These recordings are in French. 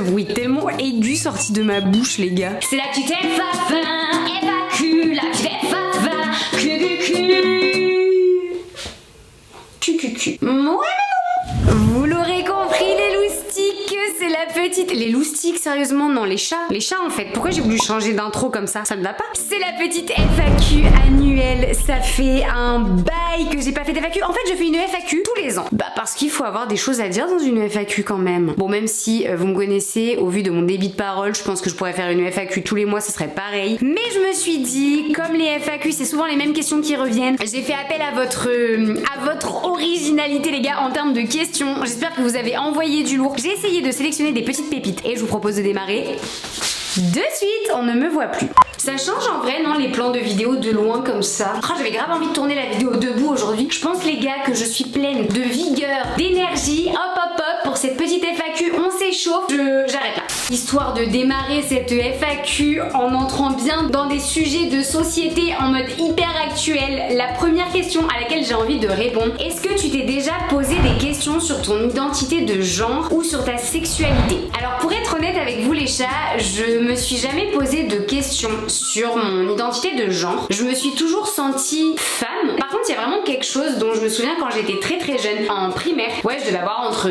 bruit tellement aigu sorti de ma bouche, les gars. C'est la petite F20, évacue, la petite F20, QQQ. Ouais, mais non. Vous l'aurez compris, les loustiques, c'est la petite... Les loustiques, sérieusement, non, les chats. Les chats, en fait. Pourquoi j'ai voulu changer d'intro comme ça? Ça ne va pas. C'est la petite FAQ annuelle. Ça fait un bail que j'ai pas fait d'FAQ. En fait, je fais une FAQ tous les ans. Bah, parce qu'il faut avoir des choses à dire dans une FAQ quand même. Bon, même si vous me connaissez, au vu de mon débit de parole, je pense que je pourrais faire une FAQ tous les mois, ça serait pareil. Mais je me suis dit, comme les FAQ, c'est souvent les mêmes questions qui reviennent, j'ai fait appel à votre originalité, les gars, en termes de questions. J'espère que vous avez envoyé du lourd. J'ai essayé de sélectionner des petites pépites et je vous propose de démarrer de suite. On ne me voit plus. Ça change en vrai, non, les plans de vidéo de loin comme ça. Oh, j'avais grave envie de tourner la vidéo debout aujourd'hui. Je pense, les gars, que je suis pleine de vigueur, d'énergie. Hop, hop, hop, pour cette petite FAQ, on s'échauffe. J'arrête là. Histoire de démarrer cette FAQ en entrant bien dans des sujets de société en mode hyper actuel. La première question à laquelle j'ai envie de répondre: est-ce que tu t'es déjà posé des questions sur ton identité de genre ou sur ta sexualité? Alors, pour être honnête avec vous, les chats, je me suis jamais posé de questions sur mon identité de genre. Je me suis toujours sentie femme. Par contre, il y a vraiment quelque chose dont je me souviens quand j'étais très très jeune, en primaire. Ouais, je devais avoir entre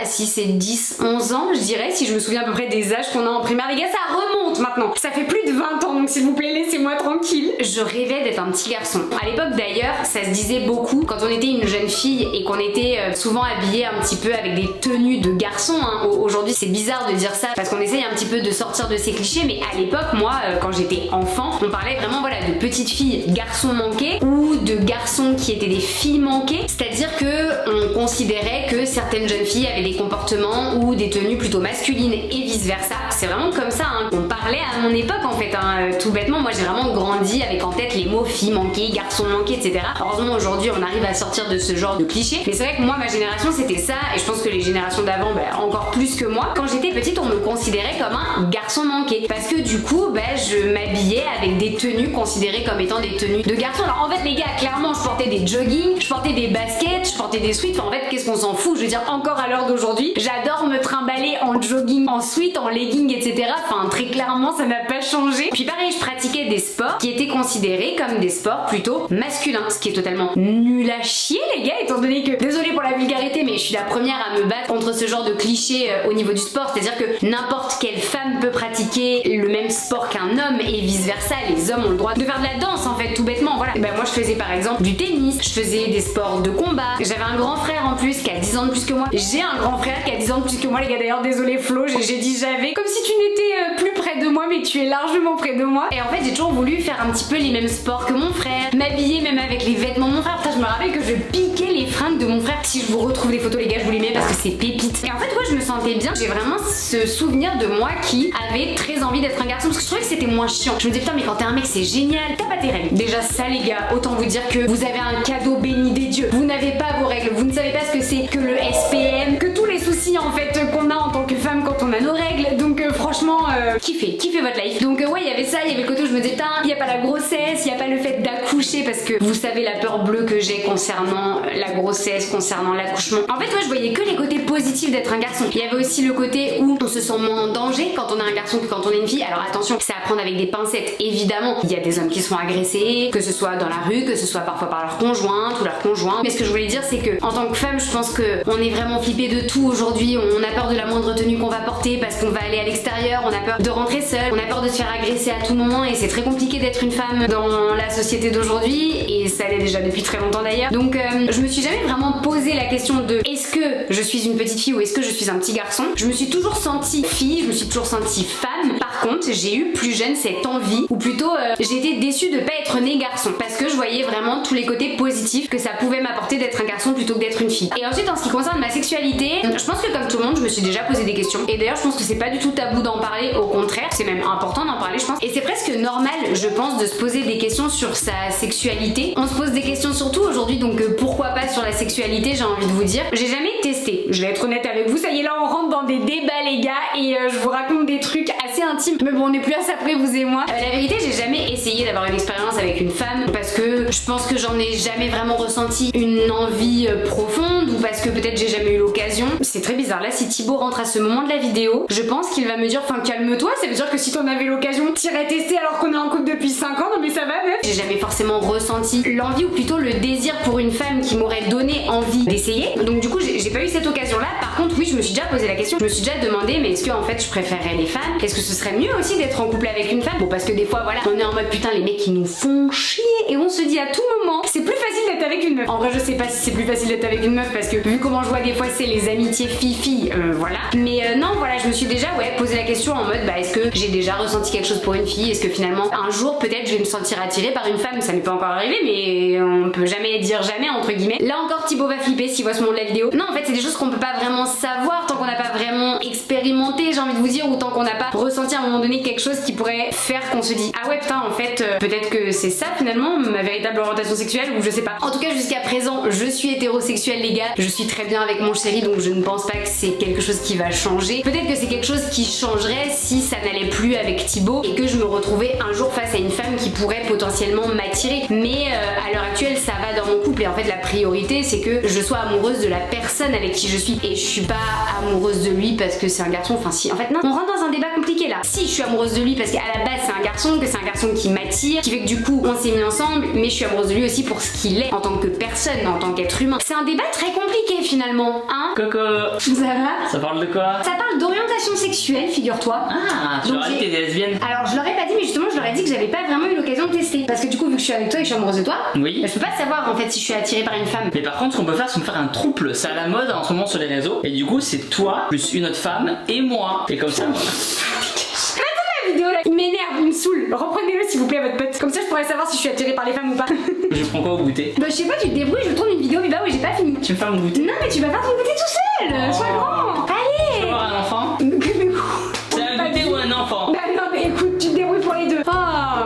6 et 10, 11 ans, je dirais, si je me souviens à peu près des âges qu'on a en primaire. Les gars, ça remonte maintenant. Ça fait plus de 20 ans, donc s'il vous plaît, laissez-moi tranquille. Je rêvais d'être un petit garçon. À l'époque d'ailleurs, ça se disait beaucoup quand on était une jeune fille et qu'on était souvent habillé un petit peu avec des tenues de garçon. Hein. Aujourd'hui, c'est bizarre de dire ça parce qu'on essaye un petit peu de sortir de ces clichés, mais à l'époque, moi, quand j'étais enfant, on parlait vraiment de petites filles garçons manqués ou de garçons qui étaient des filles manquées, c'est-à-dire que on considérait que certaines jeunes filles avaient des comportements ou des tenues plutôt masculines et vice versa. C'est vraiment comme ça qu'on parlait à mon époque en fait, tout bêtement. Moi j'ai vraiment grandi avec en tête les mots filles manquées, garçons manqués, etc. Heureusement aujourd'hui on arrive à sortir de ce genre de clichés, mais c'est vrai que moi ma génération c'était ça, et je pense que les générations d'avant encore plus que moi. Quand j'étais petite on me considérait comme un garçon manqué parce que du coup je m'habillais avec des tenues considérées comme étant des tenues de garçon. Alors en fait les gars, clairement je portais des joggings, je portais des baskets, je portais des sweats, enfin, en fait qu'est-ce qu'on s'en fout, je veux dire, encore à l'heure d'aujourd'hui j'adore me trimballer en jogging, en sweat, en legging, etc. Enfin très clairement ça n'a pas changé. Puis pareil, je pratiquais des sports qui étaient considérés comme des sports plutôt masculins, ce qui est totalement nul à chier les gars, étant donné que, désolée pour la vulgarité, mais je suis la première à me battre contre ce genre de clichés au niveau du sport, c'est-à-dire que n'importe quelle femme peut pratiquer le même sport qu'un homme et vice versa. Les hommes ont le droit de faire de la danse en fait, tout bêtement, voilà. Moi je faisais par exemple du tennis, je faisais des sports de combat, j'avais un grand frère en plus qui a 10 ans de plus que moi, j'ai un grand frère qui a 10 ans de plus que moi les gars, d'ailleurs désolé Flo, j'ai dit j'avais, comme si tu n'étais plus près de moi, mais tu es largement près de moi. Et en fait j'ai toujours voulu faire un petit peu les mêmes sports que mon frère, m'habiller même avec les vêtements de mon frère. Putain, je me rappelle que je piquais les fringues de mon frère. Si je vous retrouve des photos les gars, je vous les mets parce que c'est pépite. Et en fait ouais, je me sentais bien, j'ai vraiment ce souvenir de moi qui avait très envie d'être un garçon parce que je trouvais que c'était moins chiant. Je me disais putain, mais quand t'es un mec c'est génial, t'as pas tes règles. Déjà ça les gars, autant vous dire que vous avez un cadeau béni des dieux. Vous n'avez pas vos règles, vous ne savez pas ce que c'est que le SPM, que tous les soucis en fait qu'on a en tant que femme quand on a nos règles. Donc franchement, kiffez votre life. Donc ouais, il y avait ça, il y avait le côté où je me disais putain, il y a pas la grossesse, il y a pas le fait d'accoucher parce que vous savez la peur bleue que j'ai concernant la grossesse, concernant l'accouchement. En fait, ouais, je voyais que les côtés positifs d'être un garçon. Il y avait aussi le côté où on se sent moins en danger quand on est un garçon que quand on est une fille. Alors attention, c'est à prendre avec des pincettes, évidemment. Il y a des hommes qui se font agresser, que ce soit dans la rue, que ce soit parfois par leur conjointe ou leur conjoint. Mais ce que je voulais dire, c'est que en tant que femme, je pense que on est vraiment flippé de tout aujourd'hui. On a peur de la moindre tenue qu'on va porter parce qu'on va aller à l'extérieur, on a peur de rentrer seule, on a peur de se faire agresser à tout moment et c'est très compliqué d'être une femme dans la société d'aujourd'hui et ça l'est déjà depuis très longtemps d'ailleurs. Donc je me suis jamais vraiment posé la question de est-ce que je suis une petite fille ou est-ce que je suis un petit garçon. Je me suis toujours sentie fille, je me suis toujours sentie femme. Par contre, j'ai eu plus jeune cette envie, ou plutôt j'ai été déçue de pas être née garçon parce que je voyais vraiment tous les côtés positifs que ça pouvait m'apporter d'être un garçon plutôt que d'être une fille. Et ensuite en ce qui concerne ma sexualité, je pense que comme tout le monde, je me suis déjà posé des questions. Et d'ailleurs, je pense que c'est pas du tout tabou d'en parler, au contraire, c'est même important d'en parler, je pense. Et c'est presque normal, je pense, de se poser des questions sur sa sexualité. On se pose des questions surtout aujourd'hui, donc pourquoi pas sur la sexualité, j'ai envie de vous dire. J'ai jamais testé, je vais être honnête avec vous, ça y est là on rentre dans des débats les gars et je vous raconte des trucs assez intimes. Mais bon, on est plus à ça près vous et moi. La vérité, j'ai jamais essayé d'avoir une expérience avec une femme parce que que je pense que j'en ai jamais vraiment ressenti une envie profonde, ou parce que peut-être j'ai jamais eu l'occasion. C'est très bizarre. Là, si Thibaut rentre à ce moment de la vidéo, je pense qu'il va me dire, enfin calme-toi, ça veut dire que si t'en avais l'occasion, t'irais tester alors qu'on est en couple depuis 5 ans. Non mais ça va meuf. J'ai jamais forcément ressenti l'envie, ou plutôt le désir pour une femme qui m'aurait donné envie d'essayer. Donc du coup j'ai pas eu cette occasion là. Par contre oui, je me suis déjà posé la question, je me suis déjà demandé, mais est-ce que en fait je préférerais les femmes? Est-ce que ce serait mieux aussi d'être en couple avec une femme? Bon, parce que des fois voilà, on est en mode putain, les mecs ils nous font chier, et on se dit à tout moment c'est plus facile d'être avec une meuf. En vrai je sais pas si c'est plus facile d'être avec une meuf, parce que vu comment je vois des fois c'est les amitiés fifi, voilà. Mais non voilà, je me suis déjà posé la question en mode bah est-ce que j'ai déjà ressenti quelque chose pour une fille? Est-ce que finalement un jour peut-être je vais me sentir attirée par une femme? Ça m'est pas encore arrivé, mais on peut jamais dire jamais entre guillemets. Là encore Thibaut va flipper s'il voit ce moment de la vidéo. Non en fait c'est des choses qu'on peut pas vraiment savoir tant qu'on n'a pas vraiment expérimenté, j'ai envie de vous dire, ou tant qu'on n'a pas ressenti à un moment donné quelque chose qui pourrait faire qu'on se dit ah ouais putain en fait peut-être que c'est ça finalement ma véritable orientation sexuelle, ou je sais pas. En tout cas jusqu'à présent je suis hétérosexuelle les gars, je suis très bien avec mon chéri, donc je ne pense pas que c'est quelque chose qui va changer. Peut-être que c'est quelque chose qui changerait si ça n'allait plus avec Thibaut et que je me retrouvais un jour face à une femme qui pourrait potentiellement m'attirer, mais à l'heure actuelle ça va dans mon couple, et en fait la priorité c'est que je sois amoureuse de la personne avec qui je suis, et je suis pas amoureuse de lui parce que c'est un garçon. Enfin si, en fait non, on rentre dans un débat compliqué là. Si je suis amoureuse de lui parce qu'à la base c'est un garçon, que c'est un garçon qui m'attire, qui fait que du coup on s'est mis ensemble, mais je suis amoureuse de lui aussi pour ce qu'il est en tant que personne, en tant qu'être humain. C'est un débat très compliqué finalement, hein. Coco, ça va? ça parle de quoi? Ça parle d'orientation sexuelle, figure-toi. Ah, tu leur as dit que t'es lesbienne. Alors je leur ai pas dit, mais justement je leur ai dit que j'avais pas vraiment eu l'occasion de tester, parce que du coup vu que je suis avec toi et que je suis amoureuse de toi, oui, bah, je peux pas savoir en fait si je suis attirée par une femme. Mais par contre ce qu'on peut faire c'est me faire un trouble, c'est à la mode en ce moment sur les réseaux, et du coup c'est toi plus une autre femme et moi, et comme ça La vidéo là, il m'énerve, il me saoule. Reprenez-le s'il vous plaît votre pote, comme ça je pourrais savoir si je suis attirée par les femmes ou pas. je prends quoi au goûter? Bah je sais pas, tu te débrouilles, je tourne une vidéo, mais bah oui j'ai pas fini. Tu me fais un goûter? Non mais tu vas faire ton goûter tout seul, sois grand. Tu Allez. veux avoir un enfant? C'est un goûter ou un enfant? Bah non mais écoute, tu te débrouilles pour les deux. Oh,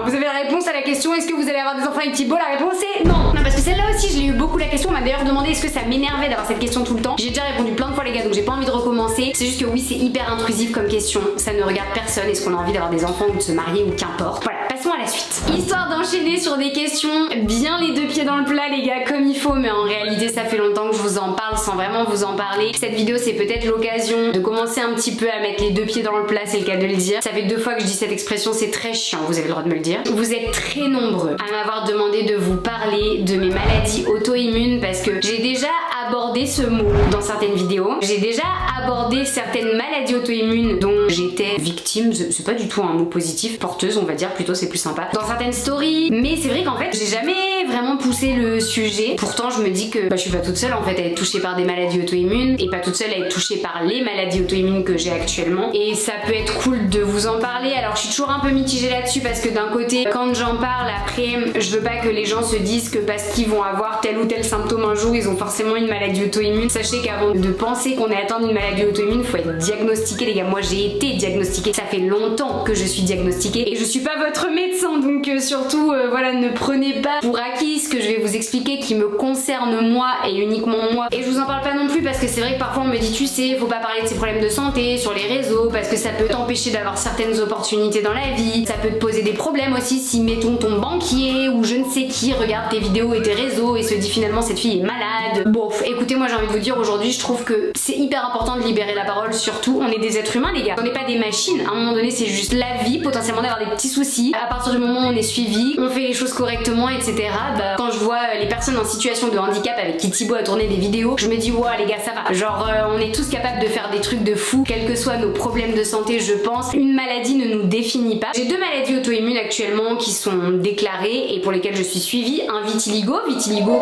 vous avez la réponse à la question, est-ce que vous allez avoir des enfants avec Thibaut? La réponse est non. Non parce que celle-là aussi je l'ai eu beaucoup la question, on m'a d'ailleurs demandé est-ce que ça m'énervait d'avoir cette question tout le temps. J'ai déjà répondu plein de fois les gars, donc j'ai pas envie de recommencer. C'est juste que oui c'est hyper intrusif comme question, ça ne regarde personne, est-ce qu'on a envie d'avoir des enfants ou de se marier ou qu'importe. Voilà, passons à la suite. Histoire d'enchaîner sur des questions bien les deux pieds dans le plat les gars comme il faut, mais en réalité ça fait longtemps que je vous en parle sans vraiment vous en parler. Cette vidéo c'est peut-être l'occasion de commencer un petit peu à mettre les deux pieds dans le plat, c'est le cas de le dire. Ça fait 2 fois que je dis cette expression, c'est très chiant, vous avez le droit de me le dire. Vous êtes très nombreux à m'avoir demandé de vous parler de mes maladies auto-immunes, parce que j'ai déjà abordé ce mot dans certaines vidéos. J'ai déjà abordé certaines maladies auto-immunes dont j'étais victime, c'est pas du tout un mot positif, porteuse on va dire plutôt, c'est plus sympa, dans certaines stories, mais c'est vrai qu'en fait j'ai jamais vraiment poussé le sujet. Pourtant je me dis que je suis pas toute seule en fait à être touchée par des maladies auto-immunes, et pas toute seule à être touchée par les maladies auto-immunes que j'ai actuellement, et ça peut être cool de vous en parler. Alors je suis toujours un peu mitigée là-dessus, parce que d'un côté quand j'en parle après je veux pas que les gens se disent que parce qu'ils vont avoir tel ou tel symptôme un jour ils ont forcément une maladie auto-immune. Sachez qu'avant de penser qu'on est atteint d'une maladie auto-immune, faut être diagnostiqué les gars. Moi j'ai été diagnostiquée, ça fait longtemps que je suis diagnostiquée et je suis pas votre médecin, donc surtout voilà, ne prenez pas pour acquis ce que je vais vous expliquer qui me concerne moi et uniquement moi. Et je vous en parle pas non plus parce que c'est vrai que parfois on me dit tu sais faut pas parler de ses problèmes de santé sur les réseaux parce que ça peut t'empêcher d'avoir certaines opportunités dans la vie, ça peut te poser des problèmes aussi si mettons ton banquier ou je ne sais qui regarde tes vidéos et tes réseaux et se dit finalement cette fille est malade. Bon écoutez, moi j'ai envie de vous dire aujourd'hui je trouve que c'est hyper important de libérer la parole, surtout on est des êtres humains les gars, on n'est pas des machines. À un moment donné c'est juste la vie potentiellement d'avoir des petits soucis. À partir du moment où on est suivi, on fait les choses correctement etc. Quand je vois les personnes en situation de handicap avec qui Thibaut a tourné des vidéos, je me dis wow les gars ça va, genre on est tous capables de faire des trucs de fou quels que soient nos problèmes de santé. Je pense une maladie ne nous définit pas. J'ai 2 maladies auto-immunes actuellement qui sont déclarées et pour lesquelles je suis suivie. Un vitiligo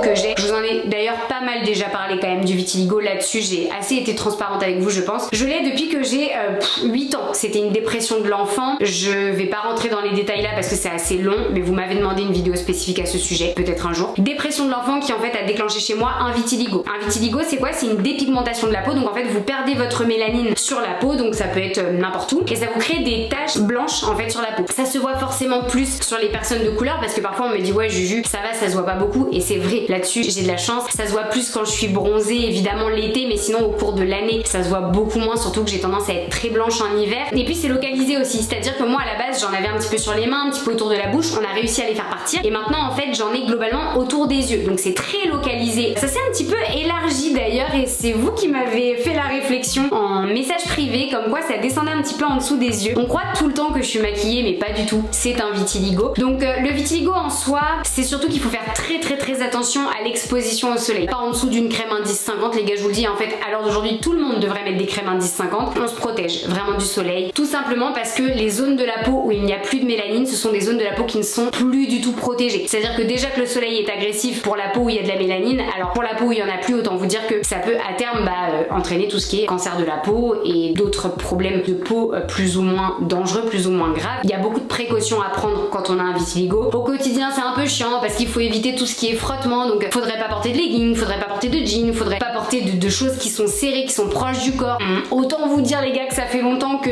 que j'ai, je vous en ai d'ailleurs pas mal déjà parlé quand même du vitiligo, là-dessus j'ai assez été transparente avec vous je pense. Je l'ai depuis que j'ai 8 ans, c'était une dépression de l'enfant. Je vais pas rentrer dans les détails là parce que c'est assez long, mais vous m'avez demandé une vidéo spécifique à ce sujet, peut-être un jour. Dépression l'impression de l'enfant qui en fait a déclenché chez moi un vitiligo. Un vitiligo c'est quoi? C'est une dépigmentation de la peau, donc en fait vous perdez votre mélanine sur la peau, donc ça peut être n'importe où, et ça vous crée des taches blanches en fait sur la peau. Ça se voit forcément plus sur les personnes de couleur parce que parfois on me dit ouais Juju ça va, ça se voit pas beaucoup, et c'est vrai, là-dessus j'ai de la chance. Ça se voit plus quand je suis bronzée évidemment l'été, mais sinon au cours de l'année ça se voit beaucoup moins, surtout que j'ai tendance à être très blanche en hiver. Et puis c'est localisé aussi, c'est-à-dire que moi à la base j'en avais un petit peu sur les mains, un petit peu autour de la bouche, on a réussi à les faire partir, et maintenant en fait j'en ai globalement autour des yeux, donc c'est très localisé. Ça s'est un petit peu élargi d'ailleurs, et c'est vous qui m'avez fait la réflexion en message privé comme quoi ça descendait un petit peu en dessous des yeux. On croit tout le temps que je suis maquillée, mais pas du tout, c'est un vitiligo. Donc le vitiligo en soi, c'est surtout qu'il faut faire très attention à l'exposition au soleil. Pas en dessous d'une crème indice 50, les gars, je vous le dis, en fait à l'heure d'aujourd'hui tout le monde devrait mettre des crèmes indice 50. On se protège vraiment du soleil, tout simplement parce que les zones de la peau où il n'y a plus de mélanine, ce sont des zones de la peau qui ne sont plus du tout protégées. C'est-à-dire que déjà que le soleil est agressif pour la peau où il y a de la mélanine, alors pour la peau où il y en a plus, autant vous dire que ça peut à terme entraîner tout ce qui est cancer de la peau et d'autres problèmes de peau plus ou moins dangereux, plus ou moins graves. Il y a beaucoup de précautions à prendre quand on a un vitiligo. Au quotidien c'est un peu chiant parce qu'il faut éviter tout ce qui est frottement, donc faudrait pas porter de leggings, faudrait pas porter de jeans, faudrait pas porter de choses qui sont serrées, qui sont proches du corps. Autant vous dire les gars que ça fait longtemps que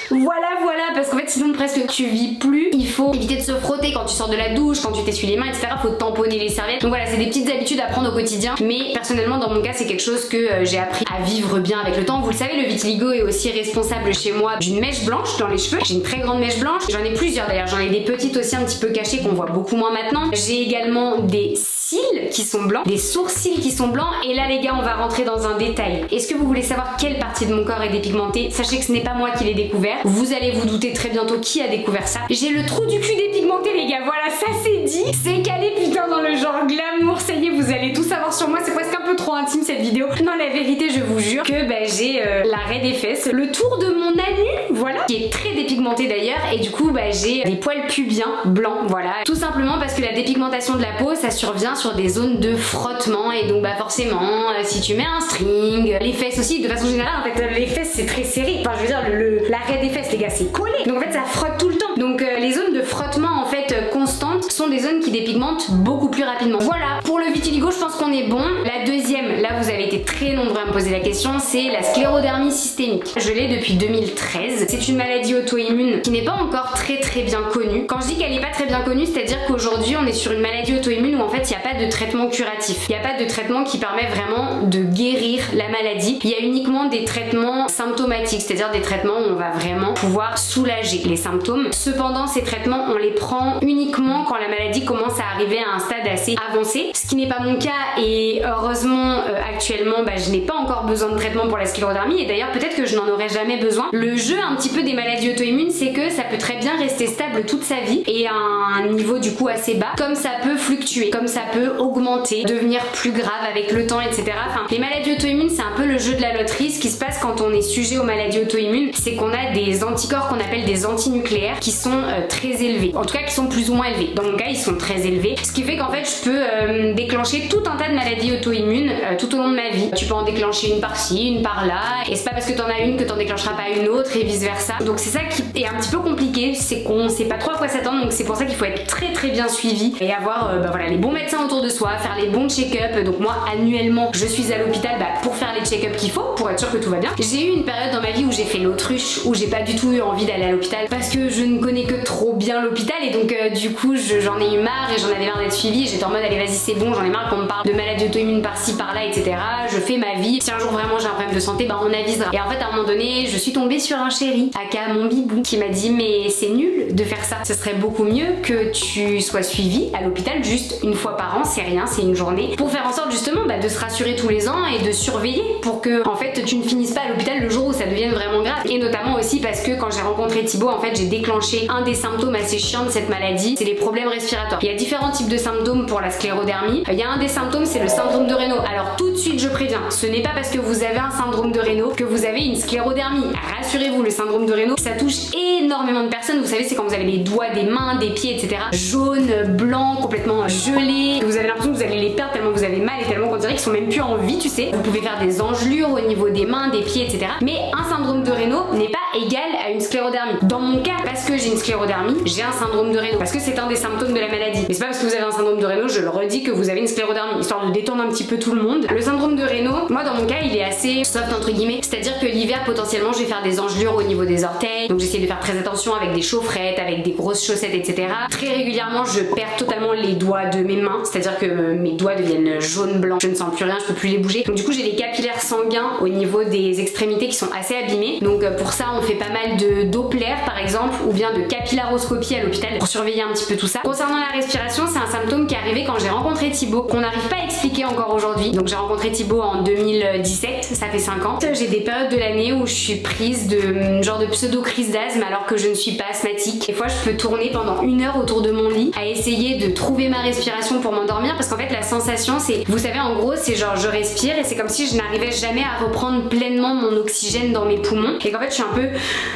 voilà, parce qu'en fait sinon presque tu vis plus. Il faut éviter de se frotter quand tu sors de la douche, quand tu t'essuies les mains, etc. Faut tamponner les serviettes. Donc voilà, c'est des petites habitudes à prendre au quotidien, mais personnellement dans mon cas c'est quelque chose que j'ai appris à vivre bien avec le temps. Vous le savez, le vitiligo est aussi responsable chez moi d'une mèche blanche dans les cheveux. J'ai une très grande mèche blanche, j'en ai plusieurs d'ailleurs, j'en ai des petites aussi un petit peu cachées qu'on voit beaucoup moins maintenant. J'ai également des cils qui sont blancs, des sourcils qui sont blancs, et là les gars on va rentrer dans un détail. Est-ce que vous voulez savoir quelle partie de mon corps est dépigmentée? Sachez que ce n'est pas moi qui l'ai découvert, vous allez vous douter très bientôt qui a découvert ça. J'ai le trou du cul dépigmenté les gars, voilà, ça c'est dit, c'est calé putain dans le genre glamour, ça y est vous allez tout savoir sur moi, c'est presque un peu trop intime cette vidéo. Non, la vérité je vous jure que j'ai l'arrêt des fesses, le tour de mon anus, voilà, qui est très dépigmenté d'ailleurs, et du coup j'ai des poils pubiens blancs, voilà, tout simplement parce que la dépigmentation de la peau ça survient sur des zones de frottement, et donc forcément si tu mets un string, les fesses aussi, de façon générale en fait les fesses c'est très serré, enfin je veux dire l'arrêt des fesses les gars c'est collé, donc en fait ça frotte tout le temps, donc les zones de frottement en fait constantes sont des zones qui dépigmentent beaucoup plus rapidement. Voilà, pour le vitiligo je pense qu'on est bon. La deuxième, là vous avez été très nombreux à me poser la question, c'est la sclérodermie systémique. Je l'ai depuis 2013, c'est une maladie auto-immune qui n'est pas encore très bien connue. Quand je dis qu'elle n'est pas très bien connue, c'est-à-dire qu'aujourd'hui on est sur une maladie auto-immune où en fait il n'y a pas de traitement curatif, il n'y a pas de traitement qui permet vraiment de guérir la maladie, il y a uniquement des traitements symptomatiques, c'est-à-dire des traitements où on va vraiment pouvoir soulager les symptômes. Cependant ces traitements on les prend uniquement quand la maladie commence à arriver à un stade assez avancé, ce qui n'est pas mon cas, et heureusement actuellement je n'ai pas encore besoin de traitement pour la sclérodermie, et d'ailleurs peut-être que je n'en aurai jamais besoin. Le jeu un petit peu des maladies auto-immunes c'est que ça peut très bien rester stable toute sa vie et à un niveau du coup assez bas, comme ça peut fluctuer, comme ça peut augmenter, devenir plus grave avec le temps, etc. Enfin, les maladies auto-immunes c'est un peu le jeu de la loterie. Ce qui se passe quand on est sujet aux maladies auto-immunes, c'est qu'on a des anticorps qu'on appelle des antinucléaires qui sont très élevés, en tout cas qui sont plus ou moins élevés. Dans mon cas ils sont très élevés, ce qui fait qu'en fait je peux déclencher tout un tas de maladies auto-immunes tout au long de ma vie. Tu peux en déclencher une par-ci, une par-là, et c'est pas parce que t'en as une que t'en déclencheras pas une autre, et vice versa. Donc c'est ça qui est un petit peu compliqué, c'est qu'on sait pas trop à quoi s'attendre, donc c'est pour ça qu'il faut être très bien suivi et avoir voilà, les bons médecins autour de soi, faire les bons check-up. Donc moi annuellement je suis à l'hôpital pour faire les check-up qu'il faut, pour être sûr que tout va bien. J'ai eu une période dans ma vie où j'ai fait l'autruche, où j'ai pas du tout eu envie d'aller à l'hôpital parce que je ne connais que trop bien l'hôpital, et donc du coup j'en ai eu marre et j'en avais marre d'être suivie. J'étais en mode allez vas-y c'est bon, j'en ai marre qu'on me parle de maladies auto-immunes par-ci par-là, etc. Je fais ma vie, si un jour vraiment j'ai un problème de santé on avisera. Et en fait à un moment donné je suis tombée sur un chéri, aka mon bibou, qui m'a dit mais c'est nul de faire ça, ce serait beaucoup mieux que tu sois suivi à l'hôpital juste une fois par an, c'est rien, c'est une journée, pour faire en sorte justement de se rassurer tous les ans et de surveiller pour que en fait tu ne finisses pas à l'hôpital le jour où ça devienne vraiment grave. Et notamment aussi parce que quand j'ai rencontré Thibaut, en fait j'ai déclenché un des symptômes assez chiants de cette maladie, c'est les problèmes respiratoires. Il y a différents types de symptômes pour la sclérodermie. Il y a un des symptômes, c'est le syndrome de Raynaud. Alors tout de suite je préviens, ce n'est pas parce que vous avez un syndrome de Raynaud que vous avez une sclérodermie. Rassurez-vous, le syndrome de Raynaud ça touche énormément de personnes. Vous savez, c'est quand vous avez les doigts des mains, des pieds, etc. jaunes, blancs, complètement gelés, que vous avez l'impression que vous allez les perdre tellement vous avez mal et tellement qu'on dirait qu'ils sont même plus en vie, tu sais. Vous pouvez faire des engelures au niveau des mains, des pieds, etc. Mais un syndrome de Raynaud n'est pas égale à une sclérodermie. Dans mon cas, parce que j'ai une sclérodermie, j'ai un syndrome de Raynaud, parce que c'est un des symptômes de la maladie. Mais c'est pas parce que vous avez un syndrome de Raynaud, je le redis, que vous avez une sclérodermie, histoire de détendre un petit peu tout le monde. Le syndrome de Raynaud, moi dans mon cas, il est assez soft entre guillemets, c'est-à-dire que l'hiver potentiellement je vais faire des engelures au niveau des orteils, donc j'essaie de faire très attention avec des chaufferettes, avec des grosses chaussettes, etc. Très régulièrement, je perds totalement les doigts de mes mains, c'est-à-dire que mes doigts deviennent jaune blanc, je ne sens plus rien, je peux plus les bouger. Donc du coup, j'ai les capillaires sanguins au niveau des extrémités qui sont assez abîmés. Donc pour ça, on fait pas mal de Doppler par exemple, ou bien de capillaroscopie à l'hôpital pour surveiller un petit peu tout ça. Concernant la respiration, c'est un symptôme qui est arrivé quand j'ai rencontré Thibaut, qu'on n'arrive pas à expliquer encore aujourd'hui. Donc j'ai rencontré Thibaut en 2017, ça fait 5 ans. J'ai des périodes de l'année où je suis prise de genre de pseudo-crise d'asthme alors que je ne suis pas asthmatique. Des fois, je peux tourner pendant 1 heure autour de mon lit à essayer de trouver ma respiration pour m'endormir, parce qu'en fait la sensation c'est, vous savez, en gros c'est genre je respire et c'est comme si je n'arrivais jamais à reprendre pleinement mon oxygène dans mes poumons, et qu'en fait je suis un peu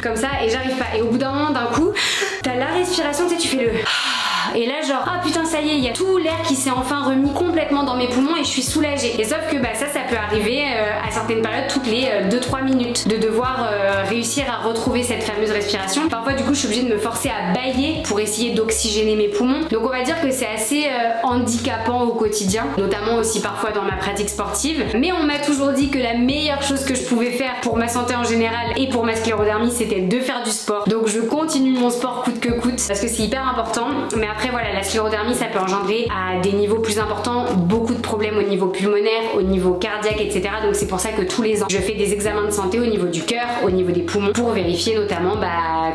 comme ça et j'arrive pas, et au bout d'un moment, d'un coup t'as la respiration, tu sais, tu fais le et là genre ah putain ça y est, il y a tout l'air qui s'est enfin remis complètement dans mes poumons et je suis soulagée. Et sauf que bah ça peut arriver à certaines périodes toutes les 2-3 minutes de devoir réussir à retrouver cette fameuse respiration. Parfois du coup je suis obligée de me forcer à bâiller pour essayer d'oxygéner mes poumons. Donc on va dire que c'est assez handicapant au quotidien, notamment aussi parfois dans ma pratique sportive. Mais on m'a toujours dit que la meilleure chose que je pouvais faire pour ma santé en général et pour ma sclérodermie, c'était de faire du sport. Donc je continue mon sport coûte que coûte parce que c'est hyper important. Mais après voilà, la sclérodermie ça peut engendrer à des niveaux plus importants beaucoup de problèmes au niveau pulmonaire, au niveau cardiaque, etc. Donc c'est pour ça que tous les ans je fais des examens de santé au niveau du cœur, au niveau des poumons, pour vérifier notamment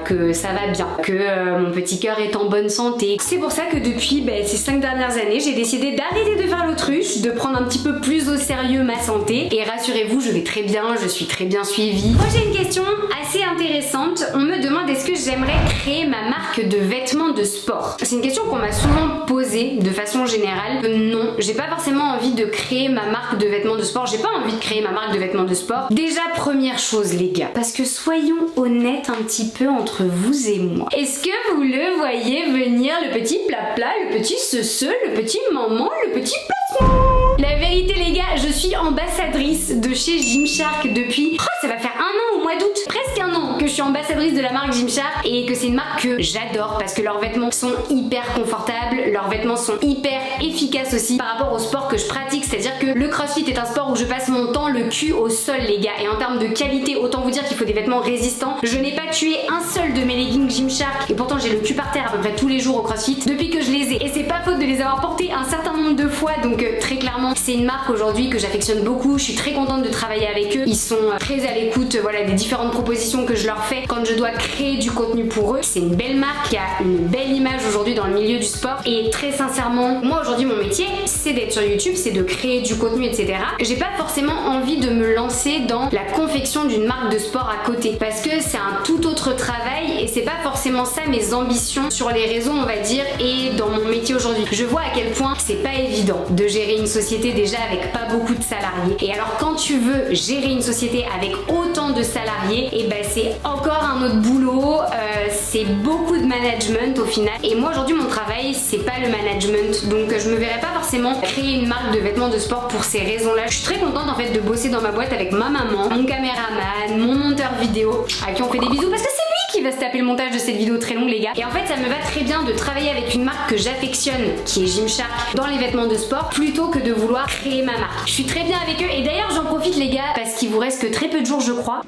que ça va bien, que mon petit cœur est en bonne santé. C'est pour ça que depuis ces 5 dernières années, j'ai décidé d'arrêter de faire l'autruche, de prendre un petit peu plus au sérieux ma santé. Et rassurez-vous, je vais très bien, je suis très bien suivie. Moi j'ai une question assez intéressante. On me demande est-ce que j'aimerais créer ma marque de vêtements de sport. C'est une question qu'on m'a souvent posée de façon générale. Non, j'ai pas forcément envie de créer ma marque de vêtements de sport. J'ai pas envie de créer ma marque de vêtements de sport. Déjà, première chose les gars, parce que soyons honnêtes un petit peu entre vous et moi. Est-ce que vous le voyez venir, le petit plat, le petit le petit maman, le petit placement? La vérité les gars, je suis ambassadrice de chez Gymshark depuis... ça va faire 1 an au mois d'août, presque 1 an que je suis ambassadrice de la marque Gymshark, et que c'est une marque que j'adore parce que leurs vêtements sont hyper confortables, leurs vêtements sont hyper efficaces aussi par rapport au sport que je pratique, c'est-à-dire que le crossfit est un sport où je passe mon temps le cul au sol les gars, et en termes de qualité, autant vous dire qu'il faut des vêtements résistants. Je n'ai pas tué un seul de mes leggings Gymshark et pourtant j'ai le cul par terre à peu près tous les jours au crossfit depuis que je les ai, et c'est pas faute de les avoir portés un certain nombre de fois, donc très clairement c'est une marque aujourd'hui que j'affectionne beaucoup. Je suis très contente de travailler avec eux, ils sont très à l'écoute voilà, des différentes propositions que je leur fais quand je dois créer du contenu pour eux. C'est une belle marque qui a une belle image aujourd'hui dans le milieu du sport, et très sincèrement moi aujourd'hui mon métier c'est d'être sur YouTube, c'est de créer du contenu, etc. J'ai pas forcément envie de me lancer dans la confection d'une marque de sport à côté parce que c'est un tout autre travail et c'est pas forcément ça mes ambitions sur les réseaux on va dire, et dans mon métier aujourd'hui. Je vois à quel point c'est pas évident de gérer une société déjà avec pas beaucoup de salariés, et alors quand tu veux gérer une société avec autant de salariés, et c'est encore un autre boulot, c'est beaucoup de management au final, et moi aujourd'hui mon travail c'est pas le management, donc je me verrais pas forcément créer une marque de vêtements de sport pour ces raisons là. Je suis très contente en fait de bosser dans ma boîte avec ma maman, mon caméraman, mon monteur vidéo à qui on fait des bisous parce que c'est lui qui va se taper le montage de cette vidéo très longue les gars, et en fait ça me va très bien de travailler avec une marque que j'affectionne qui est Gymshark dans les vêtements de sport plutôt que de vouloir créer ma marque. Je suis très bien avec eux, et d'ailleurs j'en profite les gars parce qu'il vous reste que très peu de jours je crois.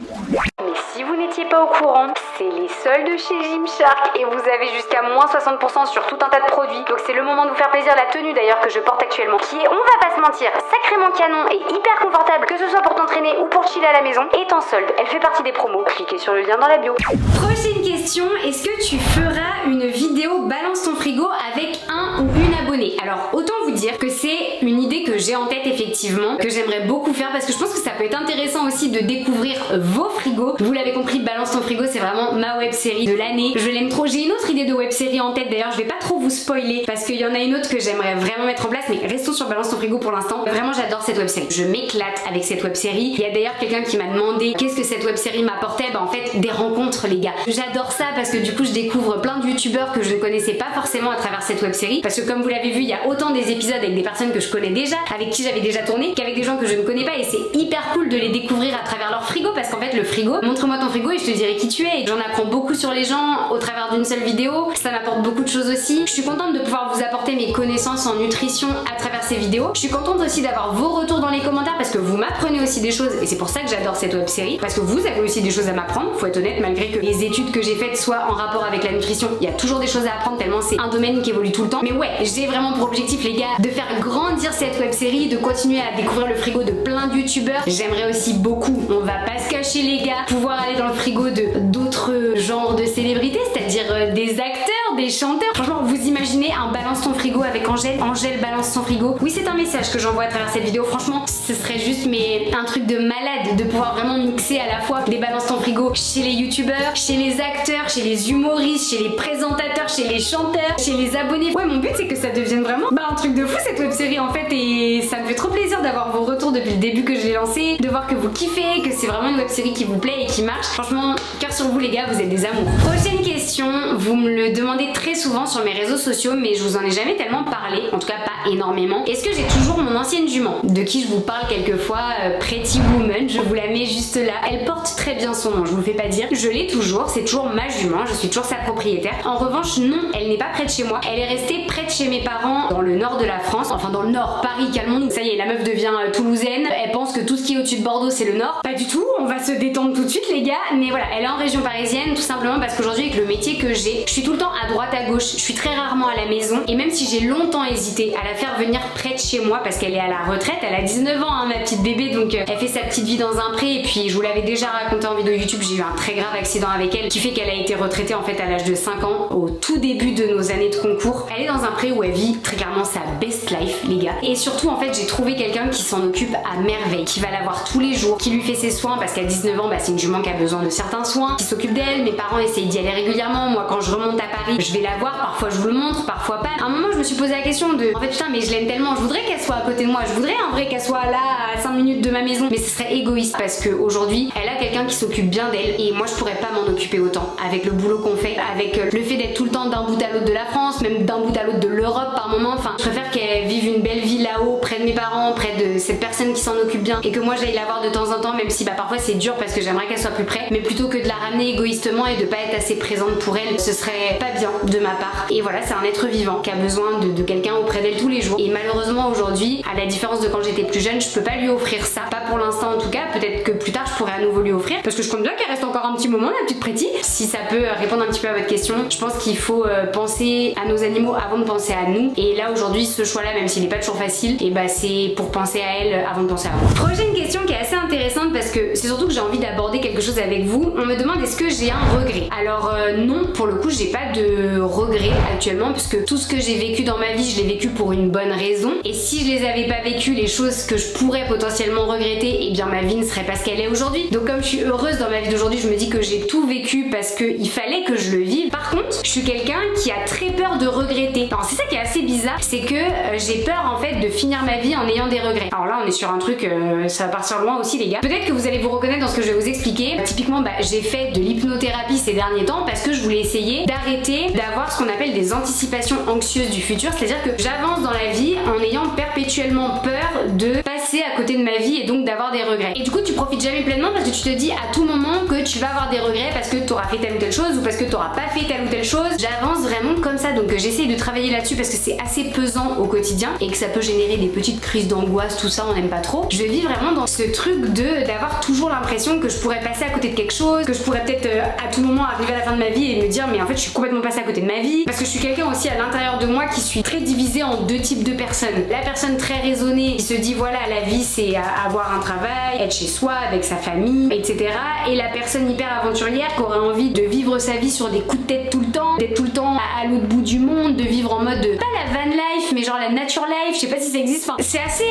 Mais si vous n'étiez pas au courant, c'est les soldes chez Gymshark et vous avez jusqu'à moins 60% sur tout un tas de produits. Donc c'est le moment de vous faire plaisir. La tenue d'ailleurs que je porte actuellement, qui est, on va pas se mentir, sacrément canon et hyper confortable, que ce soit pour t'entraîner ou pour chiller à la maison, est en solde. Elle fait partie des promos. Cliquez sur le lien dans la bio. Prochaine question, est-ce que tu feras une vidéo balance ton frigo avec un ou une abonnée? Alors autant vous dire que c'est une idée que j'ai en tête effectivement, que j'aimerais beaucoup faire parce que je pense que ça peut être intéressant aussi de découvrir vos frigos. Vous l'avez compris, balance ton frigo c'est vraiment ma web série de l'année. Je l'aime trop. J'ai une autre idée de web série en tête d'ailleurs, je vais pas trop vous spoiler parce qu'il y en a une autre que j'aimerais vraiment mettre en place, mais restons sur balance ton frigo pour l'instant. Vraiment j'adore cette web série, je m'éclate avec cette web série. Il y a d'ailleurs quelqu'un qui m'a demandé qu'est-ce que cette web série m'apportait. En fait des rencontres les gars. J'adore ça parce que du coup je découvre plein de youtubeurs que je ne connaissais pas forcément à travers cette web série, parce que comme vous l'avez avez vu, il y a autant des épisodes avec des personnes que je connais déjà, avec qui j'avais déjà tourné, qu'avec des gens que je ne connais pas, et c'est hyper cool de les découvrir à travers leur frigo, parce qu'en fait le frigo, montre-moi ton frigo et je te dirai qui tu es. Et j'en apprends beaucoup sur les gens au travers d'une seule vidéo, ça m'apporte beaucoup de choses aussi. Je suis contente de pouvoir vous apporter mes connaissances en nutrition à travers ces vidéos. Je suis contente aussi d'avoir vos retours dans les commentaires parce que vous m'apprenez aussi des choses, et c'est pour ça que j'adore cette web série, parce que vous avez aussi des choses à m'apprendre, faut être honnête, malgré que les études que j'ai faites soient en rapport avec la nutrition, il y a toujours des choses à apprendre tellement c'est un domaine qui évolue tout le temps. Mais ouais, j'ai vraiment pour objectif les gars de faire grandir cette web série, de continuer à découvrir le frigo de plein de youtubeurs. J'aimerais aussi beaucoup, on va pas se cacher les gars, pouvoir aller dans le frigo de d'autres genres de célébrités, c'est-à-dire des acteurs, des chanteurs. Franchement, vous imaginez un balance ton frigo avec Angèle, Angèle balance son frigo. Oui, c'est un message que j'envoie à travers cette vidéo. Franchement, ce serait juste mais un truc de malade de pouvoir vraiment mixer à la fois des balance ton frigo chez les youtubeurs, chez les acteurs, chez les humoristes, chez les présentateurs, chez les chanteurs, chez les abonnés. Ouais, mon but c'est que ça devienne vraiment un truc de fou cette web série en fait, et ça me fait trop plaisir d'avoir vos retours depuis le début que je l'ai lancé, de voir que vous kiffez, que c'est vraiment une web série qui vous plaît et qui marche. Franchement, cœur sur vous les gars, vous êtes des amours. Prochaine question, vous me le demandez très souvent sur mes réseaux sociaux, mais je vous en ai jamais tellement parlé, en tout cas pas énormément. Est-ce que j'ai toujours mon ancienne jument, de qui je vous parle quelquefois, Pretty Woman, je vous la mets juste là. Elle porte très bien son nom, je vous le fais pas dire. Je l'ai toujours, c'est toujours ma jument, je suis toujours sa propriétaire. En revanche, non, elle n'est pas près de chez moi. Elle est restée près de chez mes parents dans le nord de la France, enfin dans le nord, Paris, calmons-nous. Ça y est, la meuf devient toulousaine, elle pense que tout ce qui est au-dessus de Bordeaux c'est le nord. Pas du tout, on va se détendre tout de suite les gars. Mais voilà, elle est en région parisienne tout simplement parce qu'aujourd'hui avec le métier que j'ai, je suis tout le temps à droite à gauche, je suis très rarement à la maison, et même si j'ai longtemps hésité à la faire venir près de chez moi parce qu'elle est à la retraite, elle a 19 ans hein, ma petite bébé, donc elle fait sa petite vie dans un pré, et puis je vous l'avais déjà raconté en vidéo YouTube, j'ai eu un très grave accident avec elle qui fait qu'elle a été retraitée en fait à l'âge de 5 ans, au tout début de nos années de concours. Elle est dans un pré où elle vit très clairement sa best life les gars, et surtout en fait j'ai trouvé quelqu'un qui s'en occupe à merveille, qui va la voir tous les jours, qui lui fait ses soins parce qu'à 19 ans c'est une jument qui a besoin de certains soins, qui s'occupe d'elle. Mes parents essayent d'y aller régulièrement, moi quand je remonte à Paris je vais la voir, parfois je vous le montre, parfois pas. À un moment je me suis posé la question de en fait putain mais je l'aime tellement, je voudrais qu'elle soit à côté de moi, je voudrais en vrai qu'elle soit là à 5 minutes de ma maison, mais ce serait égoïste parce qu'aujourd'hui elle a quelqu'un qui s'occupe bien d'elle et moi je pourrais pas m'en occuper autant avec le boulot qu'on fait, avec le fait d'être tout le temps d'un bout à l'autre de la France, même d'un bout à l'autre de l'Europe par moment. Enfin je préfère qu'elle vive une belle vie là-haut près de mes parents, près de cette personne qui s'en occupe bien, et que moi j'aille la voir de temps en temps, même si parfois c'est dur parce que j'aimerais qu'elle soit plus près, mais plutôt que de la ramener égoïstement et de pas être assez présente pour elle, ce serait pas bien de ma part. Et voilà, c'est un être vivant qui a besoin de quelqu'un auprès d'elle tous les jours, et malheureusement aujourd'hui, à la différence de quand j'étais plus jeune, je peux pas lui offrir ça, pas pour l'instant en tout cas. Peut-être que plus tard je pourrais à nouveau lui offrir, parce que je compte bien qu'elle reste encore un petit moment la petite Pretty. Si ça peut répondre un petit peu à votre question, je pense qu'il faut penser à nos animaux avant de penser à nous, et là aujourd'hui ce choix là, même s'il est pas toujours facile, et c'est pour penser à elle avant de penser à moi. Prochaine question qui est assez intéressante parce que c'est surtout que j'ai envie d'aborder quelque chose avec vous. On me demande est-ce que j'ai un regret. Alors non, pour le coup j'ai pas de regret actuellement, puisque tout ce que j'ai vécu dans ma vie je l'ai vécu pour une bonne raison, et si je les avais pas vécu, les choses que je pourrais potentiellement regretter, et bien ma vie ne serait pas ce qu'elle est aujourd'hui. Donc comme je suis heureuse dans ma vie d'aujourd'hui, je me dis que j'ai tout vécu parce qu'il fallait que je le vive. Par contre je suis quelqu'un qui a très peur de regretter. Alors c'est ça qui est assez bizarre, c'est que j'ai peur en fait de finir ma vie en ayant des regrets. Alors là on est sur un truc, ça va partir loin aussi les gars. Peut-être que vous allez vous reconnaître dans ce que je vais vous expliquer. Typiquement j'ai fait de l'hypnothérapie ces derniers temps parce que je voulais essayer d'arrêter d'avoir ce qu'on appelle des anticipations anxieuses du futur, c'est-à-dire que j'avance dans la vie en ayant perpétuellement peur de passer à côté de ma vie et donc d'avoir des regrets. Et du coup tu profites jamais pleinement parce que tu te dis à tout moment que tu vas avoir des regrets parce que tu auras fait telle ou telle chose ou parce que tu auras pas fait telle ou telle chose. J'avance vraiment comme ça, donc j'essaye de travailler là-dessus parce que c'est assez pesant au quotidien et que ça peut générer des petites crises d'angoisse, tout ça on n'aime pas trop. Je vis vraiment dans ce truc d'avoir toujours l'impression que je pourrais passer à côté de quelque chose, que je pourrais peut-être à tout moment arriver à la fin de ma vie et me dire mais en fait je suis complètement passée à côté de ma vie, parce que je suis quelqu'un aussi à l'intérieur de moi qui suis très divisée en deux types de personnes. La personne très raisonnée qui se dit voilà la vie c'est avoir un travail, être chez soi avec sa famille, etc. Et la personne hyper aventurière qui aurait envie de vivre sa vie sur des coups de tête tout le temps, d'être tout le temps à l'autre bout du monde, de vivre en mode pas la van life mais genre la nature life, je sais pas si ça existe, enfin, c'est assez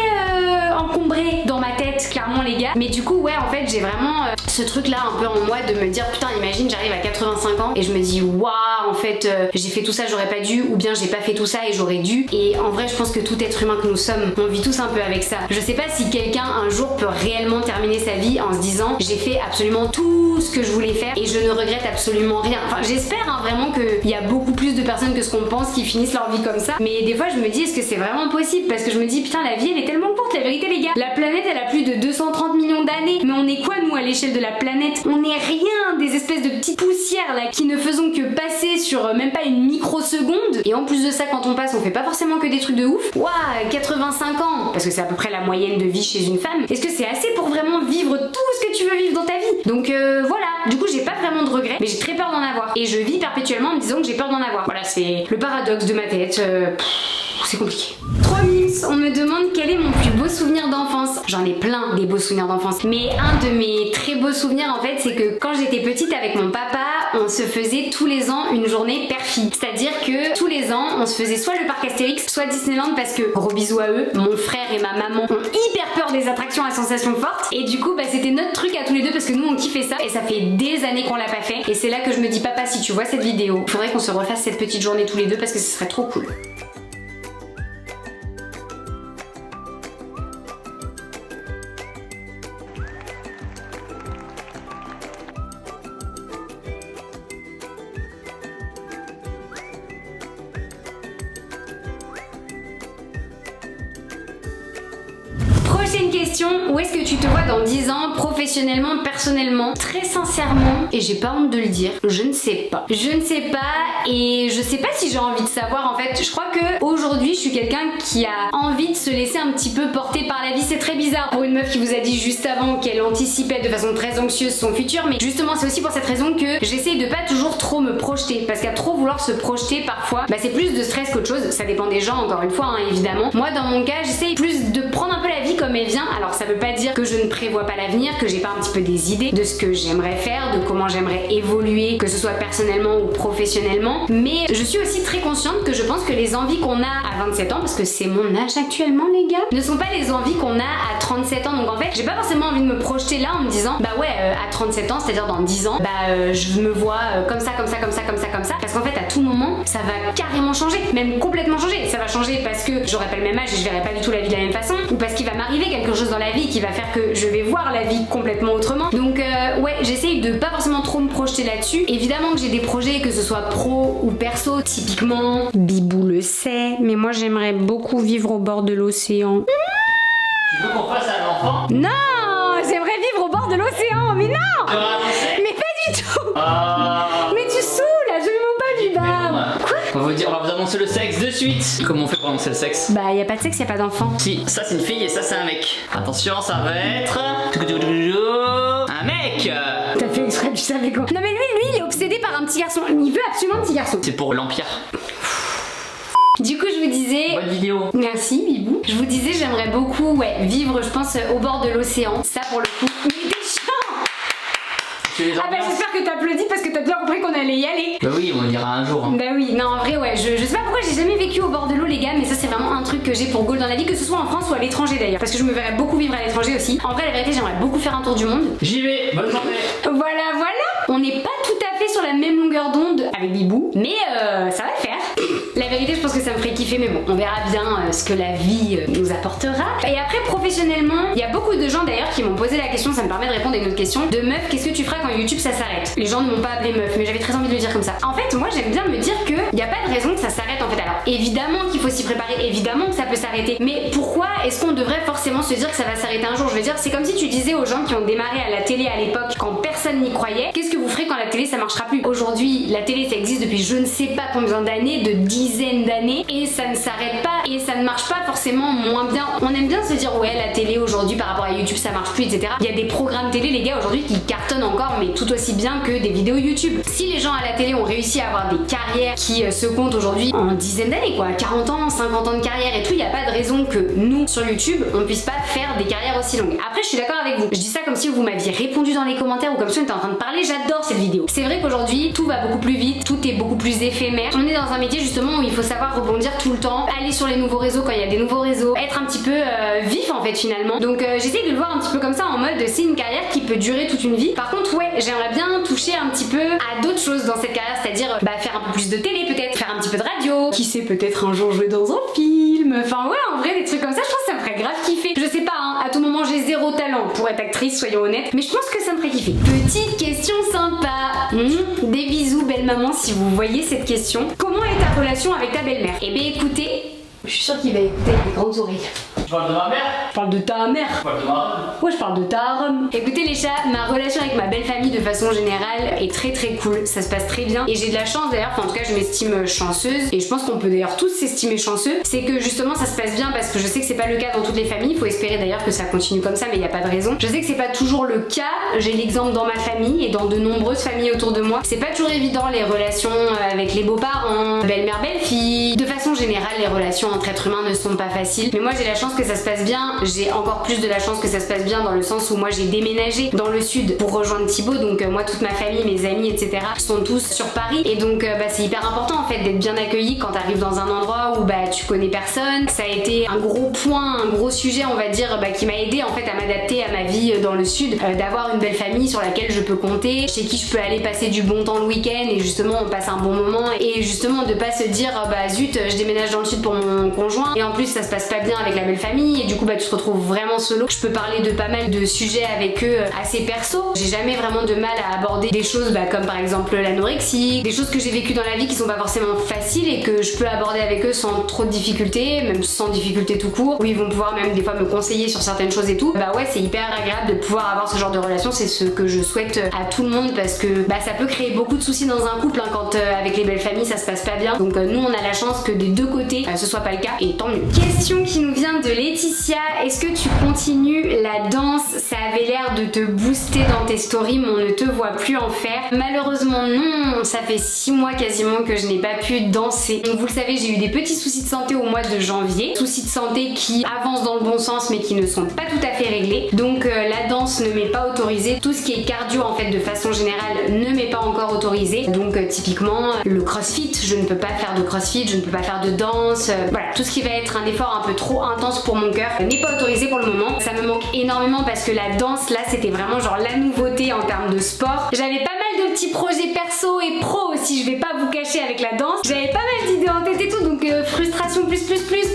encombré dans ma tête clairement les gars. Mais du coup ouais en fait j'ai vraiment ce truc là un peu en moi de me dire putain imagine j'arrive à 85 ans et je me dis waouh en fait j'ai fait tout ça j'aurais pas dû, ou bien j'ai pas fait tout ça et j'aurais dû. Et en vrai je pense que tout être humain que nous sommes sommes. On vit tous un peu avec ça. Je sais pas si quelqu'un un jour peut réellement terminer sa vie en se disant j'ai fait absolument tout ce que je voulais faire et je ne regrette absolument rien. Enfin, j'espère vraiment qu'il y a beaucoup plus de personnes que ce qu'on pense qui finissent leur vie comme ça. Mais des fois, je me dis, est-ce que c'est vraiment possible? Parce que je me dis, putain, la vie, elle est tellement courte, la vérité, les gars. La planète, elle a plus de 230 millions d'années. Mais on est quoi, nous, à l'échelle de la planète? On est rien, des espèces de petites poussières, là, qui ne faisons que passer sur même pas une microseconde. Et en plus de ça, quand on passe, on fait pas forcément que des trucs de ouf. Ouah, 85 ans, parce que c'est à peu près la moyenne de vie chez une femme. Est-ce que c'est assez pour vraiment vivre tout ce que tu veux vivre dans ta vie? Donc voilà, du coup j'ai pas vraiment de regrets, mais j'ai très peur d'en avoir. Et je vis perpétuellement en me disant que j'ai peur d'en avoir. Voilà, c'est le paradoxe de ma tête. C'est compliqué. 3 minutes, on me demande quel est mon plus beau souvenir d'enfance. J'en ai plein des beaux souvenirs d'enfance. Mais un de mes très beaux souvenirs en fait, c'est que quand j'étais petite avec mon papa, on se faisait tous les ans une journée père-fille. C'est-à-dire que tous les ans, on se faisait soit le parc Astérix, soit Disneyland parce que, gros bisous à eux, mon frère et ma maman ont hyper peur des attractions à sensations fortes. Et du coup, bah, c'était notre truc à tous les deux parce que nous on kiffait ça. Et ça fait des années qu'on l'a pas fait. Et c'est là que je me dis, papa, si tu vois cette vidéo, il faudrait qu'on se refasse cette petite journée tous les deux parce que ce serait trop cool. Prochaine question, où est-ce que tu te vois dans 10 ans, professionnellement, personnellement? Très sincèrement, et j'ai pas honte de le dire, je ne sais pas. Je ne sais pas, et je sais pas si j'ai envie de savoir en fait. Je crois que aujourd'hui, je suis quelqu'un qui a envie de se laisser un petit peu porter par la vie. C'est très bizarre pour une meuf qui vous a dit juste avant qu'elle anticipait de façon très anxieuse son futur, mais justement c'est aussi pour cette raison que j'essaye de pas toujours trop me projeter, parce qu'à trop vouloir se projeter parfois, bah c'est plus de stress qu'autre chose. Ça dépend des gens encore une fois, hein, évidemment. Moi dans mon cas, j'essaye plus de prendre un peu la vie comme elle vient. Alors ça veut pas dire que je ne prévois pas l'avenir, que j'ai pas un petit peu des idées de ce que j'aimerais faire, de comment j'aimerais évoluer, que ce soit personnellement ou professionnellement, mais je suis aussi très consciente que je pense que les envies qu'on a à 27 ans, parce que c'est mon âge actuellement les gars, ne sont pas les envies qu'on a à 37 ans. Donc en fait j'ai pas forcément envie de me projeter là en me disant bah ouais à 37 ans, c'est-à-dire dans 10 ans, bah je me vois comme ça, parce qu'en fait à tout moment ça va carrément changer, même complètement changer. Ça va changer parce que j'aurai pas le même âge et je verrai pas du tout la vie de la même façon, ou parce qu'il va m'arriver quelque chose dans la vie qui va faire que je vais voir la vie complètement autrement. Donc ouais, j'essaye de pas forcément trop me projeter là-dessus. Évidemment que j'ai des projets, que ce soit pro ou perso. Typiquement, Bibou le sait, mais moi j'aimerais beaucoup vivre au bord de l'océan. Tu veux qu'on fasse un enfant? Non, j'aimerais vivre au bord de l'océan, mais non. Mais pas du tout. Mais tu saoules, absolument pas du bas. Quoi? On va vous annoncer le sexe de suite. Comment on fait pour annoncer le sexe? Bah y a pas de sexe, y a pas d'enfant. Si, ça c'est une fille et ça c'est un mec. Attention, ça va être un mec. T'as fait exprès, tu savais quoi? Non mais lui il est obsédé par un petit garçon. Il veut absolument un petit garçon. C'est pour l'Empire. Du coup je vous disais... Bonne vidéo. Merci Bibou. Je vous disais j'aimerais beaucoup vivre je pense au bord de l'océan. Ça pour le coup. Mais des chiants. Ah bah j'espère que t'applaudis parce que t'as bien compris qu'on allait y aller. Bah oui, on ira un jour. Hein. Bah oui, non en vrai ouais, je sais pas pourquoi j'ai jamais vécu au bord de l'eau les gars, mais ça c'est vraiment un truc que j'ai pour goal dans la vie, que ce soit en France ou à l'étranger d'ailleurs, parce que je me verrais beaucoup vivre à l'étranger aussi. En vrai la vérité j'aimerais beaucoup faire un tour du monde. J'y vais, bonne journée. Voilà. On n'est pas tout à fait sur la même longueur d'onde avec Bibou, mais ça va le faire. La vérité je pense que ça me ferait kiffer, mais bon, on verra bien ce que la vie nous apportera. Et après professionnellement, il y a beaucoup de gens d'ailleurs qui m'ont posé la question, ça me permet de répondre à une autre question, de meuf, qu'est-ce que tu feras quand YouTube ça s'arrête? Les gens ne m'ont pas appelé meuf, mais j'avais très envie de le dire comme ça. En fait moi j'aime bien me dire que y a pas de raison que ça s'arrête en fait. Alors évidemment qu'il faut s'y préparer, évidemment que ça peut s'arrêter, mais pourquoi est-ce qu'on devrait forcément se dire que ça va s'arrêter un jour? Je veux dire, c'est comme si tu disais aux gens qui ont démarré à la télé à l'époque quand personne n'y croyait, qu'est-ce que vous ferez quand la télé ça marchera plus? Aujourd'hui la télé ça existe depuis je ne sais pas combien d'années, de dizaines d'années, et ça ne s'arrête pas et ça ne marche pas forcément moins bien. On aime bien se dire ouais la télé aujourd'hui par rapport à YouTube ça marche plus, etc. Il y a des programmes télé les gars aujourd'hui qui cartonnent encore, mais tout aussi bien que des vidéos YouTube. Si les gens à la télé ont réussi à avoir des carrières qui se comptent aujourd'hui en dizaines d'années quoi, 40 ans, 50 ans de carrière et tout, il n'y a pas de raison que nous sur YouTube on puisse pas faire des carrières aussi longues. Après je suis d'accord avec vous, je dis ça comme si vous m'aviez répondu dans les commentaires ou comme si on était en train de parler, j'adore cette vidéo. C'est vrai qu'aujourd'hui tout va beaucoup plus vite, tout est beaucoup plus éphémère. On est dans un métier justement où il faut savoir rebondir tout le temps, aller sur les nouveaux réseaux quand il y a des nouveaux réseaux, être un petit peu vif en fait finalement. Donc j'essaie de le voir un petit peu comme ça en mode c'est une carrière qui peut durer toute une vie. Par contre ouais, j'aimerais bien toucher un petit peu à d'autres choses dans cette carrière, c'est-à-dire faire un peu plus de télé peut-être, faire un petit peu de radio, qui sait peut-être un jour jouer dans un film, film. Enfin ouais, en vrai, des trucs comme ça, je pense que ça me ferait grave kiffer. Je sais pas, hein, à tout moment j'ai zéro talent pour être actrice, soyons honnêtes, mais je pense que ça me ferait kiffer. Petite question sympa. Des bisous, belle maman, si vous voyez cette question. Comment est ta relation avec ta belle-mère? Eh bien écoutez, je suis sûre qu'il va écouter avec des grandes oreilles. Tu parles de ma mère? Je parle de ta mère. Tu parles de ma mère? Ouais, je parle de ta Rome. Écoutez les chats, ma relation avec ma belle famille de façon générale est très très cool. Ça se passe très bien et j'ai de la chance d'ailleurs, enfin en tout cas je m'estime chanceuse et je pense qu'on peut d'ailleurs tous s'estimer chanceux. C'est que justement ça se passe bien parce que je sais que c'est pas le cas dans toutes les familles. Il faut espérer d'ailleurs que ça continue comme ça, mais il n'y a pas de raison. Je sais que c'est pas toujours le cas. J'ai l'exemple dans ma famille et dans de nombreuses familles autour de moi. C'est pas toujours évident les relations avec les beaux-parents, belle-mère, belle-fille. De façon générale, les relations entre êtres humains ne sont pas faciles. Mais moi j'ai la chance que ça se passe bien. J'ai encore plus de la chance que ça se passe bien dans le sens où moi j'ai déménagé dans le sud pour rejoindre Thibaut, donc moi toute ma famille, mes amis, etc. sont tous sur Paris et donc c'est hyper important en fait d'être bien accueilli quand t'arrives dans un endroit où tu connais personne. Ça a été un gros point, un gros sujet on va dire qui m'a aidé en fait à m'adapter à ma vie dans le sud, d'avoir une belle famille sur laquelle je peux compter, chez qui je peux aller passer du bon temps le week-end et justement on passe un bon moment et justement de pas se dire zut je déménage dans le sud pour mon conjoint et en plus ça se passe pas bien avec la belle famille et du coup tu te retrouves vraiment solo. Je peux parler de pas mal de sujets avec eux assez perso. J'ai jamais vraiment de mal à aborder des choses comme par exemple l'anorexie, des choses que j'ai vécues dans la vie qui sont pas forcément faciles et que je peux aborder avec eux sans trop de difficultés, même sans difficulté tout court, où ils vont pouvoir même des fois me conseiller sur certaines choses et tout. Ouais, c'est hyper agréable de pouvoir avoir ce genre de relation, c'est ce que je souhaite à tout le monde parce que ça peut créer beaucoup de soucis dans un couple quand avec les belles familles ça se passe pas bien. Donc nous on a la chance que des deux côtés ce soit pas le cas et tant mieux. Question qui nous vient de Laetitia. Est-ce que tu continues la danse? Ça avait l'air de te booster dans tes stories, mais on ne te voit plus en faire. Malheureusement non, ça fait 6 mois quasiment que je n'ai pas pu danser. Donc vous le savez, j'ai eu des petits soucis de santé au mois de janvier. Soucis de santé qui avancent dans le bon sens mais qui ne sont pas tout à fait réglés. Donc la danse ne m'est pas autorisée. Tout ce qui est cardio en fait de façon générale ne m'est pas encore autorisé. Donc typiquement le crossfit, je ne peux pas faire de crossfit, je ne peux pas faire de danse. Voilà, tout ce qui va être un effort un peu trop intense pour mon cœur n'est pas autorisé pour le moment. Ça me manque énormément parce que la danse là c'était vraiment genre la nouveauté en termes de sport. J'avais pas mal de petits projets perso et pro aussi, je vais pas vous cacher avec la danse. J'avais pas mal d'idées en tête et tout, donc frustration plus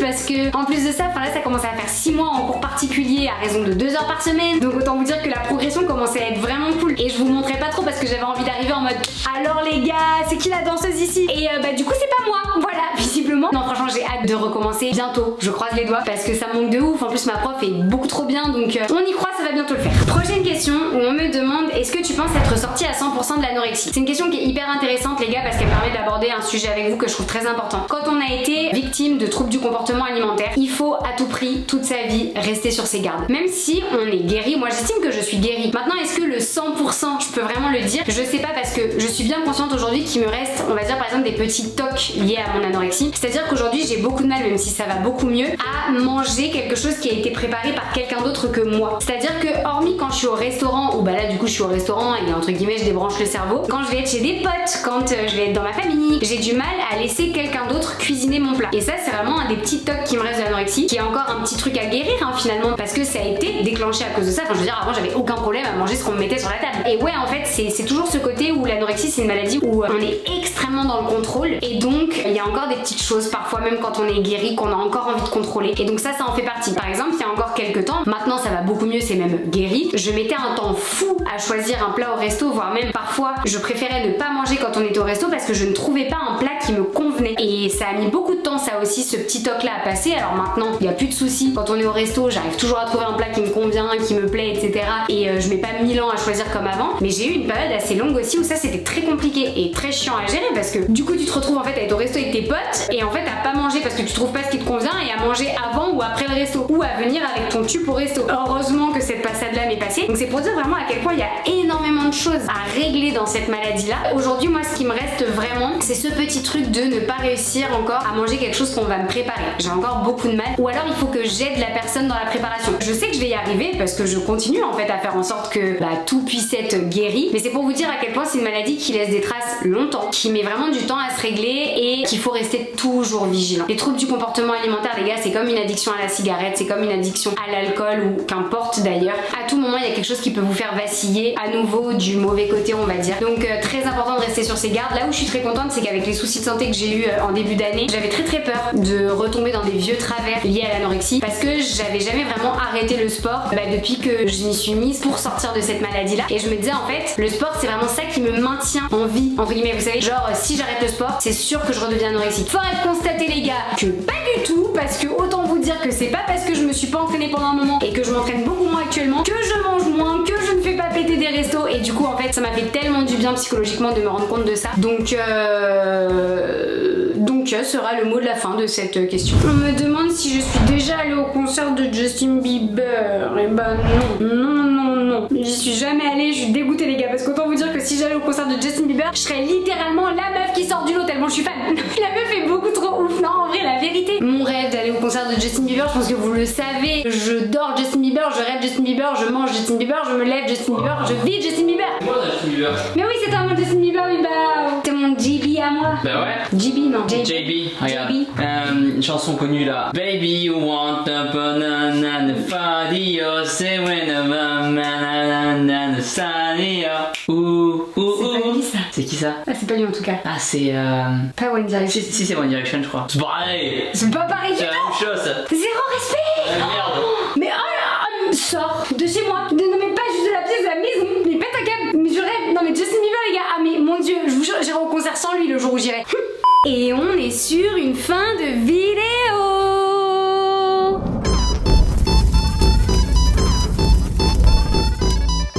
parce que en plus de ça, là ça commençait à faire 6 mois en cours particulier à raison de 2 heures par semaine. Donc autant vous dire que la progression commençait à être vraiment cool. Et je vous montrais pas trop parce que j'avais envie d'arriver en mode alors les gars, c'est qui la danseuse ici? Et du coup c'est pas moi, voilà, visiblement. Non franchement j'ai hâte de recommencer bientôt, je croise les doigts parce que ça me manque de ouf. En plus ma prof est beaucoup trop bien donc on y croit, ça va bientôt le faire. Prochaine question où on me demande est-ce que tu penses être sortie à 100% de l'anorexie? C'est une question qui est hyper intéressante les gars parce qu'elle permet d'aborder un sujet avec vous que je trouve très important. Quand on a été victime de troubles du comportement alimentaire, il faut à tout prix, toute sa vie, rester sur ses gardes. Même si on est guéri, moi j'estime que je suis guérie. Maintenant est-ce que le 100% je peux vraiment le dire? Je sais pas parce que je suis bien consciente aujourd'hui qu'il me reste, on va dire par exemple des petits tocs liés à mon anorexie. C'est-à-dire qu'aujourd'hui j'ai beaucoup de mal, même si ça va beaucoup mieux, à manger quelque chose qui a été préparé par quelqu'un d'autre que moi. C'est-à-dire que hormis quand je suis au restaurant, ou là du coup je suis au restaurant et entre guillemets je débranche le cerveau, quand je vais être chez des potes, quand je vais être dans ma famille, j'ai du mal à laisser quelqu'un d'autre cuisiner mon plat. Et ça c'est vraiment un des petits tocs qui me reste de l'anorexie, qui est encore un petit truc à guérir finalement, parce que ça a été déclenché à cause de ça. Enfin je veux dire avant j'avais aucun problème à manger ce qu'on me mettait sur la table. Et ouais en fait c'est toujours ce côté où l'anorexie c'est une maladie où on est extrêmement dans le contrôle et donc il y a encore des petites choses parfois même quand on est guéri qu'on a encore envie de contrôler. Et donc ça en fait partie. Par exemple il y a encore quelques temps, maintenant ça va beaucoup mieux, c'est même guéri, je mettais un temps fou à choisir un plat au resto, voire même parfois je préférais ne pas manger quand on était au resto parce que je ne trouvais pas un plat qui me convenait. Et ça a mis beaucoup de temps ça aussi, ce petit toc là à passer. Alors maintenant il n'y a plus de soucis, quand on est au resto j'arrive toujours à trouver un plat qui me convient, qui me plaît, etc. Et je mets pas 1000 ans à choisir comme avant. Mais j'ai eu une période assez longue aussi où ça c'était très compliqué et très chiant à gérer parce que du coup tu te retrouves en fait à être au resto avec tes potes et en fait à pas manger parce que tu trouves pas ce qui te convient et à manger avant ou après le resto ou à venir avec ton tube au resto. Heureusement que cette passade là m'est passée. Donc c'est pour dire vraiment à quel point il y a énormément de choses à régler dans cette maladie là. Aujourd'hui moi ce qui me reste vraiment c'est ce petit truc de ne pas réussir encore à manger quelque chose qu'on va me préparer. J'ai encore beaucoup de mal ou alors il faut que j'aide la personne dans la préparation. Je sais que je vais y arriver parce que je continue en fait à faire en sorte que tout puisse être guéri, mais c'est pour vous dire à quel point c'est une maladie qui laisse des traces longtemps, qui met vraiment du temps à se régler et qu'il faut rester toujours vigilant. Les troubles du comportement alimentaire les gars c'est comme une addiction à la cigarette, c'est comme une addiction à l'alcool ou qu'importe d'ailleurs. À tout moment il il y a quelque chose qui peut vous faire vaciller à nouveau du mauvais côté, on va dire. Donc très important de rester sur ses gardes. Là où je suis très contente, c'est qu'avec les soucis de santé que j'ai eu en début d'année, j'avais très peur de retomber dans des vieux travers liés à l'anorexie parce que j'avais jamais vraiment arrêté le sport depuis que je m'y suis mise pour sortir de cette maladie là. Et je me disais en fait, le sport c'est vraiment ça qui me maintient en vie, entre guillemets, vous savez, genre si j'arrête le sport, c'est sûr que je redeviens anorexique. Faudrait constater les gars que pas du tout, parce que autant vous dire que c'est pas parce que je me suis pas entraînée pendant un moment et que je m'entraîne beaucoup moins actuellement que je mange moins, que je ne fais pas péter des restos, et du coup en fait ça m'a fait tellement du bien psychologiquement de me rendre compte de ça. Donc sera le mot de la fin de cette question. On me demande si je suis déjà allée au concert de Justin Bieber. Et bah non. J'y suis jamais allée, je suis dégoûtée les gars, parce qu'autant vous dire que si j'allais au concert de Justin Bieber, je serais littéralement la meuf qui sort du lot tellement je suis fan. La meuf est beaucoup trop ouf, non en vrai la vérité. Mon rêve d'aller au concert de Justin Bieber, je pense que vous le savez, je dors Justin Bieber, je rêve Justin Bieber, je mange Justin Bieber, je me lève Justin Bieber, je vis Justin Bieber. Moi Justin Bieber. Mais oui c'est un mon Justin Bieber, oui bah c'est mon JB à moi. Bah ouais. JB non. JB, regarde. Une chanson connue là. Baby you want a banana and funny you say when a banana and sunny ouh. C'est pas lui ça. C'est qui ça? Ah c'est pas lui en tout cas. Ah c'est Pas One Direction. Si c'est One Direction je crois. C'est pareil. C'est pas pareil du C'est la même tout. chose. Zéro respect. Merde. Mais oh là, sors de chez moi. Ne mets pas juste de la pièce de la maison. Mais pète un câble. Mais je rêve. Non mais Justin Bieber les gars. Ah mais mon dieu, je vous jure, j'irai au concert sans lui le jour où j'irai. Et on est sur une fin de vidéo.